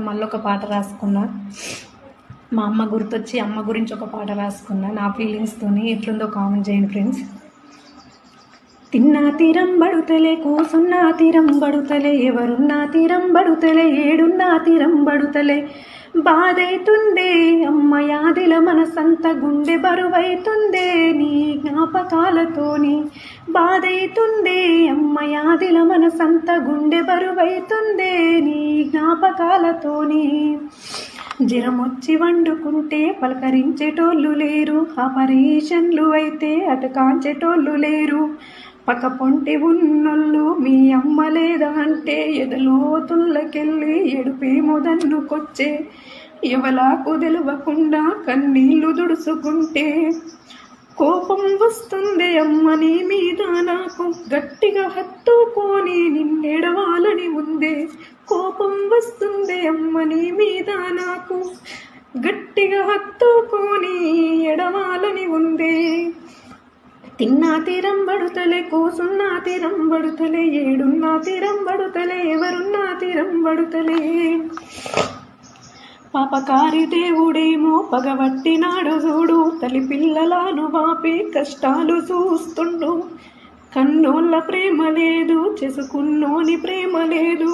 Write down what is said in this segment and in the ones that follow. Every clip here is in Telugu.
మళ్ళొక పాట రాసుకున్నా. మా అమ్మ గుర్తొచ్చి అమ్మ గురించి ఒక పాట రాసుకున్నా. నా ఫీలింగ్స్తోని ఎట్లుందో కామెంట్ చేయండి ఫ్రెండ్స్. తిన్నా తీరం బడుతలే, కూసున్నా తీరం బడుతలే, ఎవరున్నా తీరం బడుతలే, ఏడున్నా తీరం బడుతలే. బాధైతుందే అమ్మ యాదిల మనసంత, గుండె బరువైతుందే నీ జ్ఞాపకాలతోని. బాధైతుందే అమ్మ యాదిల మనసంత, గుండె బరువైతుందే నీ జ్ఞాపకాలతోని. జ్వరమొచ్చి వండుకుంటే పలకరించేటోళ్ళు లేరు, ఆపరేషన్లు అయితే అటు కాంచేటోళ్ళు లేరు. పక్క పొంటి ఉన్నోళ్ళు మీ అమ్మ లేదా అంటే ఎదలోతుల్లకెళ్ళి ఎడుపేమో దన్నుకొచ్చే. ఎవలాకు తెలవకుండా కన్నీళ్లు దుడుసుకుంటే కోపం వస్తుంది అమ్మ నీ మీద నాకు, గట్టిగా హత్తుకొని నిన్నెడవాలని ఉందే. కోపం వస్తుంది అమ్మ నీ మీద నాకు, గట్టిగా హత్తుకొని ఎడవాలని ఉందే. తిన్నా తీరం బడుతలే, కూసున్నా తీరం బడుతలే, ఏడున్నా తీరం బడుతలే, ఎవరున్నా తీరం బడుతలే. పాపకారి దేవుడేమో పగబట్టినాడు చూడు, తల్లి పిల్లలను బాపి కష్టాలు చూస్తుండు. కన్నోళ్ళ ప్రేమ లేదు, చేసుకున్నోని ప్రేమ లేదు.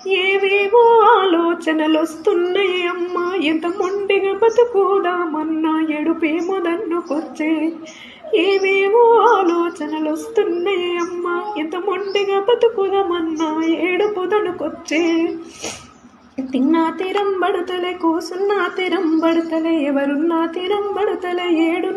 ఏవేవో ఆలోచనలొస్తున్నాయి అమ్మ, ఎంత మొండిగా బతుకుదామన్నా ఎడుపేమో దన్నుకొచ్చే. ఏవేవో ఆలోచనలొస్తున్నాయి అమ్మ, ఎంత మొండిగా బతుకుదామన్నా ఏడుపు దన్నుకొచ్చే. తిన్నా తీరం బడుతలే, కూసున్నా తీరం బడుతలే, ఎవరున్నా తీరం బడుతలే, ఏడు